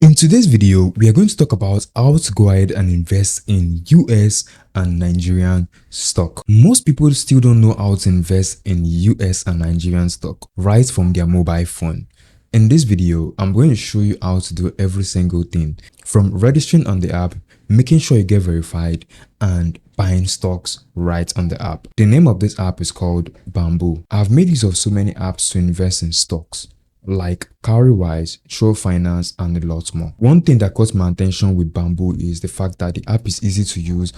In today's video, we are going to talk about how to go ahead and invest in US and Nigerian stock. Most people still don't know how to invest in US and Nigerian stock right from their mobile phone. In this video, I'm going to show you how to do every single thing from registering on the app, making sure you get verified, and buying stocks right on the app. The name of this app is called Bamboo. I've made use of so many apps to invest in stocks, like Cowrywise, True Finance, and a lot more. One thing that caught my attention with Bamboo is the fact that the app is easy to use.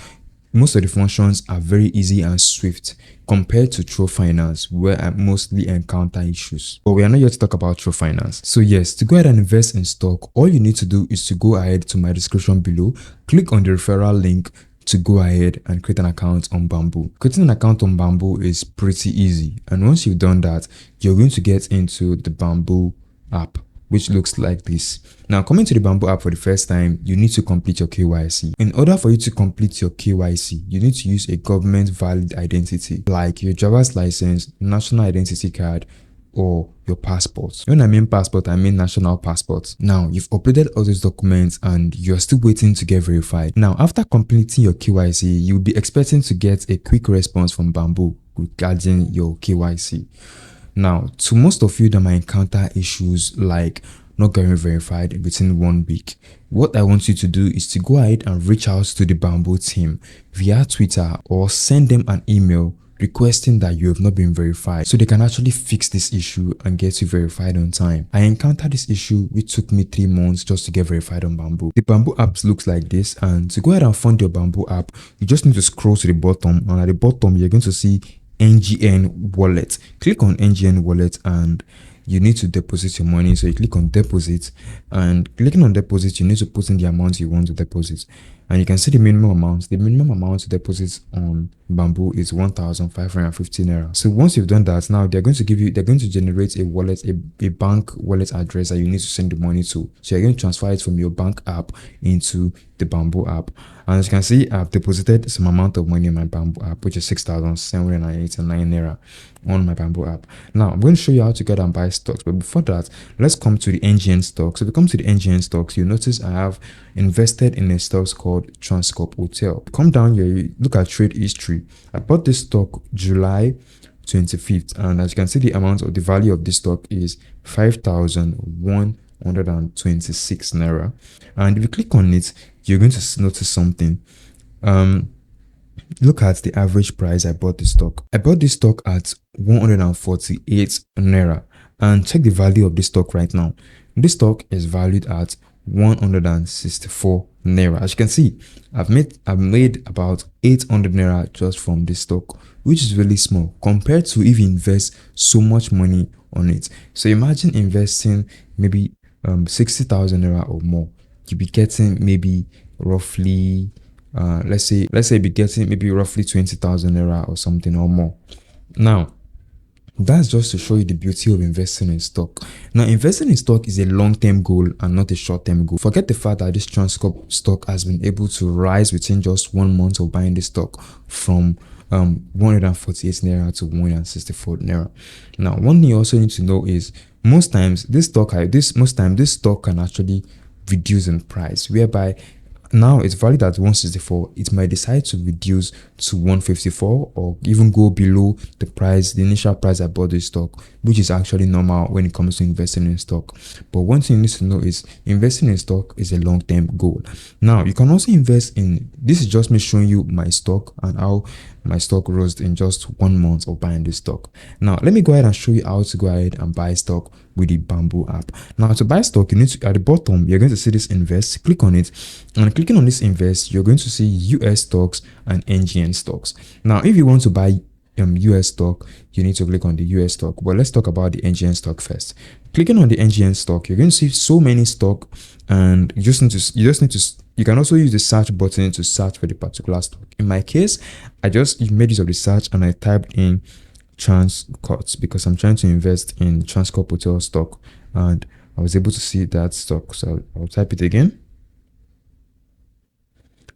Most of the functions are very easy and swift compared to True Finance, where I mostly encounter issues. But we are not here to talk about True Finance. So yes, to go ahead and invest in stock, all you need to do is to go ahead to my description below, click on the referral link to go ahead and create an account on Bamboo. Creating an account on Bamboo is pretty easy, and once you've done that, you're going to get into the Bamboo app, which looks like this. Now, coming to the Bamboo app for the first time, you need to complete your KYC. In order for you to complete your KYC, you need to use a government valid identity like your driver's license, national identity card, or your passport. When I mean passport, I mean national passport. Now, you've uploaded all these documents and you're still waiting to get verified. Now, after completing your KYC, you'll be expecting to get a quick response from Bamboo regarding your KYC. Now, to most of you that might encounter issues like not getting verified within 1 week, what I want you to do is to go ahead and reach out to the Bamboo team via Twitter or send them an email requesting that you have not been verified, so they can actually fix this issue and get you verified on time. I encountered this issue which took me 3 months just to get verified on Bamboo. The Bamboo app looks like this, and to go ahead and fund your Bamboo app, you just need to scroll to the bottom, and at the bottom you're going to see NGN wallet. Click on NGN wallet and you need to deposit your money. So you click on deposit, and clicking on deposit, you need to put in the amount you want to deposit, and you can see the minimum amount. The minimum amount to deposit on Bamboo is 1,550 naira. So once you've done that, now they're going to generate a wallet, a bank wallet address that you need to send the money to. So you're going to transfer it from your bank app into the Bamboo app. And as you can see, I've deposited some amount of money in my Bamboo app, which is 6,789 naira on my Bamboo app. Now I'm going to show you how to get and buy stocks, but before that, let's come to the NGN stocks. So if we come to the NGN stocks, you notice I have invested in a stocks called Transcorp Hotel. Come down here, you look at trade history. I bought this stock July 25th, and as you can see, the amount of the value of this stock is 5,126 naira. And if you click on it, you're going to notice something. Look at the average price I bought this stock. I bought this stock at 148 naira, and check the value of this stock right now. This stock is valued at 164 naira. As you can see, I've made about 800 naira just from this stock, which is really small compared to if you invest so much money on it. So imagine investing maybe 60,000 naira or more. You'll be getting maybe roughly let's say be getting maybe roughly 20,000 naira or something or more. Now, that's just to show you the beauty of investing in stock. Now, investing in stock is a long-term goal and not a short-term goal. Forget the fact that this Transcorp stock has been able to rise within just 1 month of buying this stock from 148 naira to 164 naira. Now, one thing you also need to know is most times this stock can actually reduce in price, whereby now it's valued at 164, it might decide to reduce to 154 or even go below the initial price I bought this stock, which is actually normal when it comes to investing in stock. But one thing you need to know is investing in stock is a long-term goal. Now, you can also invest in, this is just me showing you my stock and how my stock rose in just 1 month of buying this stock. Now, let me go ahead and show you how to go ahead and buy stock with the Bamboo app. Now, to buy stock, you need to, at the bottom, you're going to see this invest. Click on it, and clicking on this invest, you're going to see US stocks and NGN stocks. Now, if you want to buy US stock, you need to click on the US stock. But let's talk about the NGN stock first. Clicking on the NGN stock, you're going to see so many stock, and you can also use the search button to search for the particular stock. In my case, I just made use of the search and I typed in Transcorp because I'm trying to invest in Transcorp Hotel stock, and I was able to see that stock. So I'll type it again.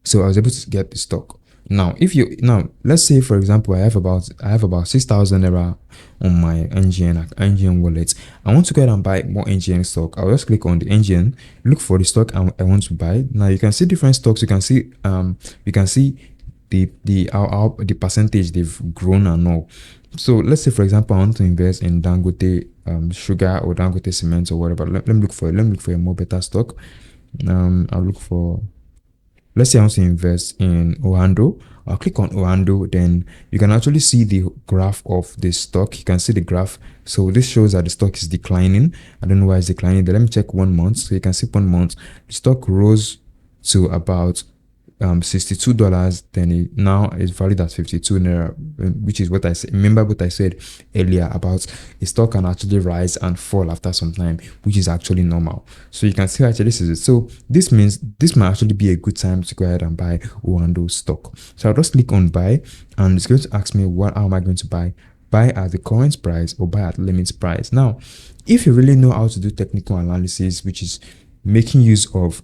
So I was able to get the stock. Now, if you now let's say for example I have about 6,000 naira on my NGN wallet. I want to go ahead and buy more NGN stock. I'll just click on the NGN, look for the stock I want to buy. Now you can see different stocks. You can see the percentage they've grown and all. So let's say for example I want to invest in Dangote sugar or Dangote cement or whatever. Let me look for a more better stock. I'll look for, let's say I want to invest in Oando. I'll click on Oando. Then you can actually see the graph of the stock. You can see the graph. So this shows that the stock is declining. I don't know why it's declining. Then let me check 1 month. So you can see 1 month the stock rose to about $62. Then it now is valued at 52 naira, which is what I said. Remember what I said earlier about a stock can actually rise and fall after some time, which is actually normal. So you can see actually this is it. So this means this might actually be a good time to go ahead and buy Oando stock. So I'll just click on buy, and it's going to ask me how am I going to buy at the current price or buy at limit price. Now, if you really know how to do technical analysis, which is making use of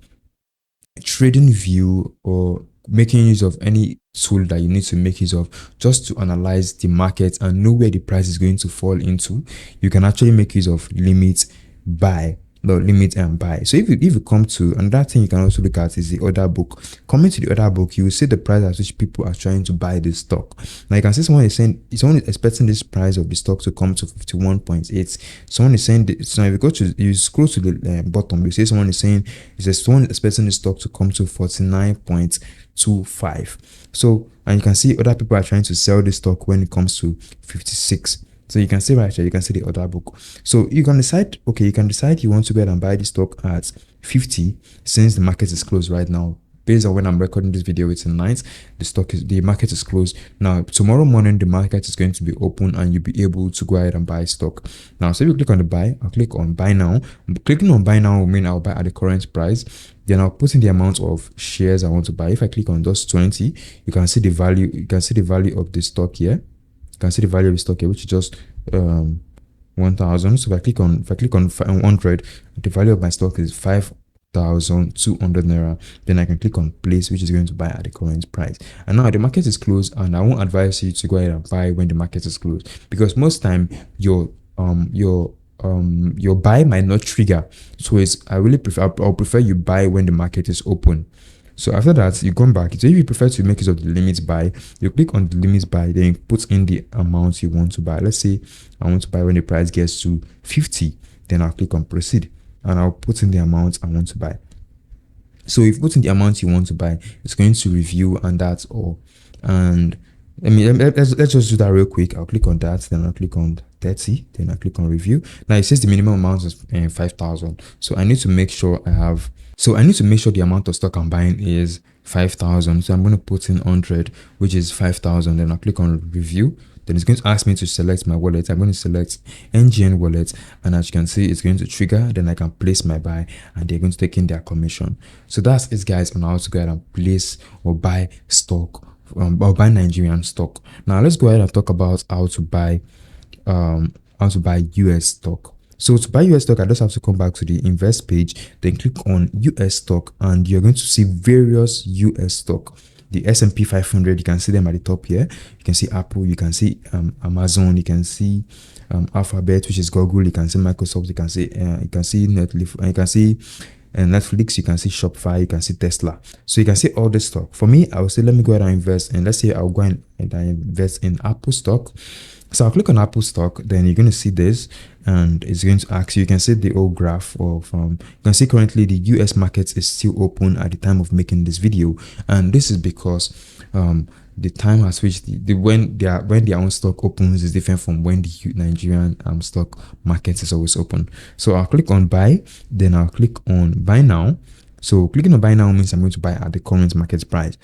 trading view or making use of any tool that you need to make use of just to analyze the market and know where the price is going to fall into, you can actually make use of limit buy, the limit and buy. So if you come to another thing you can also look at is the order book. Coming to the order book, you will see the price at which people are trying to buy this stock. Now you can see someone is saying someone is expecting this price of the stock to come to 51.8. Someone is saying so if you scroll to the bottom, you see someone is saying someone is expecting the stock to come to 49.25. So, and you can see other people are trying to sell this stock when it comes to 56. So you can see right here, you can see the order book. So you can decide, okay, you can decide you want to go ahead and buy the stock at 50 since the market is closed right now. Based on when I'm recording this video, it's in night. The market is closed. Now, tomorrow morning, the market is going to be open and you'll be able to go ahead and buy stock. Now, so if you click on the buy, I'll click on buy now. Clicking on buy now will mean I'll buy at the current price. Then I'll put in the amount of shares I want to buy. If I click on just 20, you can see the value. You can see the value of the stock here. You can see the value of the stock here, which is just 1,000. So if I click on 100, the value of my stock is 5,200 naira. Then I can click on place, which is going to buy at the current price. And now the market is closed, and I won't advise you to go ahead and buy when the market is closed, because most time your buy might not trigger. So I'll prefer you buy when the market is open. So after that, you come back. So if you prefer to make use of the limit buy, you click on the limit buy, then you put in the amount you want to buy. Let's say I want to buy when the price gets to 50, then I'll click on proceed and I'll put in the amount I want to buy. So if you put in the amount you want to buy, it's going to review, and that's all. And let's just do that real quick. I'll click on that, then I'll click on 30, then I'll click on review. Now it says the minimum amount is 5,000. So I need to make sure the amount of stock I'm buying is 5,000. So I'm going to put in 100, which is 5,000. Then I'll click on review. Then it's going to ask me to select my wallet. I'm going to select NGN wallet, and as you can see, it's going to trigger. Then I can place my buy, and they're going to take in their commission. So that's it, guys, on how to go ahead and place or buy stock or buy Nigerian stock. Now let's go ahead and talk about how to buy US stock. So to buy US stock, I just have to come back to the invest page, then click on US stock, and you're going to see various US stock. The S&P 500, you can see them at the top here. You can see Apple, you can see Amazon, you can see Alphabet, which is Google, you can see Microsoft, you can see Netflix, you can see Netflix, you can see Shopify, you can see Tesla. So you can see all this stock. For me, I would say let me go ahead and invest, and let's say I'll go and invest in Apple stock. So I'll click on Apple stock, then you're going to see this, and it's going to ask you, you can see the old graph of, you can see currently the US market is still open at the time of making this video. And this is because the time at which when their own stock opens is different from when the Nigerian stock market is always open. So I'll click on buy, then I'll click on buy now. So clicking on buy now means I'm going to buy at the current market price,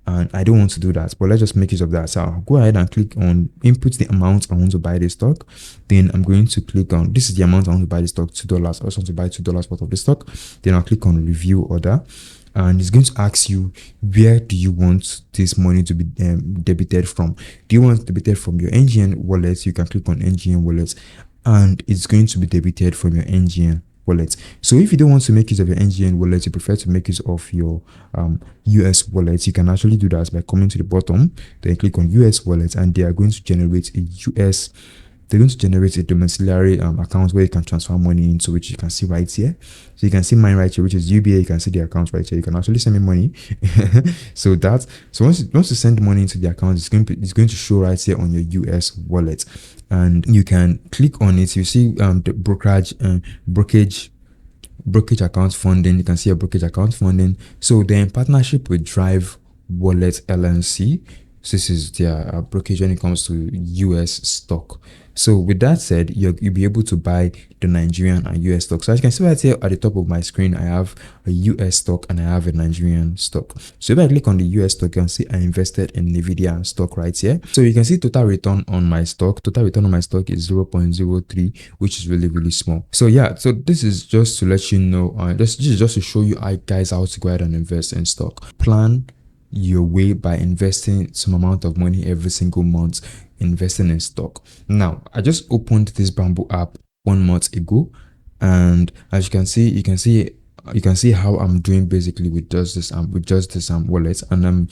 and I don't want to do that, but let's just make use of that. So I'll go ahead and click on input the amount I want to buy this stock. Then I'm going to click on, this is the amount I want to buy the stock, $2. I also want to buy $2 worth of the stock. Then I'll click on review order, and it's going to ask you, where do you want this money to be debited from? Do you want it debited from your NGN wallet? You can click on NGN wallet, and it's going to be debited from your NGN wallet. So if you don't want to make use of your NGN wallet, you prefer to make use of your US wallet, you can actually do that by coming to the bottom, then click on US wallet, and they are going to generate a US, they're going to generate a domiciliary account where you can transfer money into, which you can see right here. So you can see mine right here, which is UBA. You can see the account right here. You can actually send me money. So once you send money into the account, it's going to show right here on your US wallet, and you can click on it. You see the brokerage account funding. You can see a brokerage account funding. So they're in partnership with Drive Wallet LLC. So this is their brokerage when it comes to US stock. So with that said, you'll be able to buy the Nigerian and US stock. So as you can see right here at the top of my screen, I have a US stock and I have a Nigerian stock. So if I click on the US stock, you can see I invested in NVIDIA stock right here. So you can see total return on my stock. Total return on my stock is 0.03, which is really, really small. So yeah, so this is just to let you know, this is just to show you guys how to go ahead and invest in stock. Plan your way by investing some amount of money every single month, investing in stock. Now, I just opened this Bamboo app 1 month ago, and as you can see how I'm doing basically with just this wallet, and I'm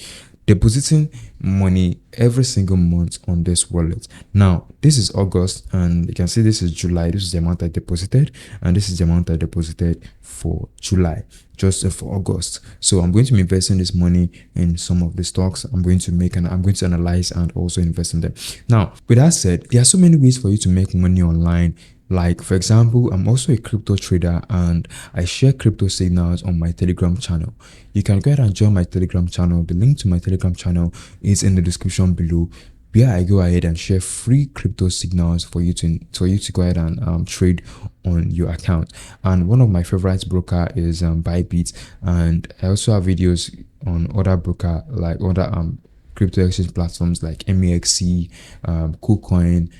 depositing money every single month on this wallet. Now this is August, and you can see this is July. This is the amount I deposited, and this is the amount I deposited for July, just for August. So I'm going to be investing this money in some of the stocks. I'm going to analyze and also invest in them. Now with that said, there are so many ways for you to make money online. Like for example, I'm also a crypto trader and I share crypto signals on my Telegram channel. You can go ahead and join my Telegram channel. The link to my Telegram channel is in the description below, where I go ahead and share free crypto signals for you to go ahead and trade on your account. And one of my favorite broker is Bybit, and I also have videos on other broker, like other crypto exchange platforms like MEXC, KuCoin,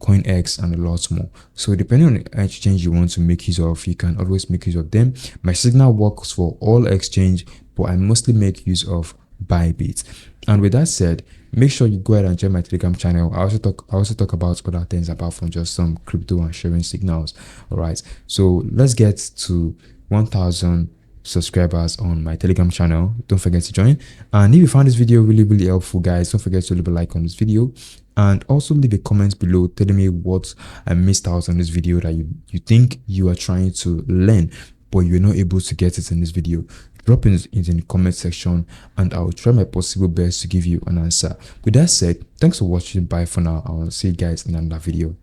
CoinX, and a lot more. So depending on the exchange you want to make use of, you can always make use of them. My signal works for all exchange, but I mostly make use of Bybit. And with that said, make sure you go ahead and join my Telegram channel. I also talk about other things apart from just some crypto and sharing signals. All right, so let's get to 1,000 subscribers on my Telegram channel. Don't forget to join. And if you found this video really, really helpful, guys, don't forget to leave a like on this video, and also leave a comment below telling me what I missed out on this video that you think you are trying to learn but you're not able to get it in this video. Drop it in the comment section and I'll try my possible best to give you an answer. With that said, thanks for watching. Bye for now. I'll see you guys in another video.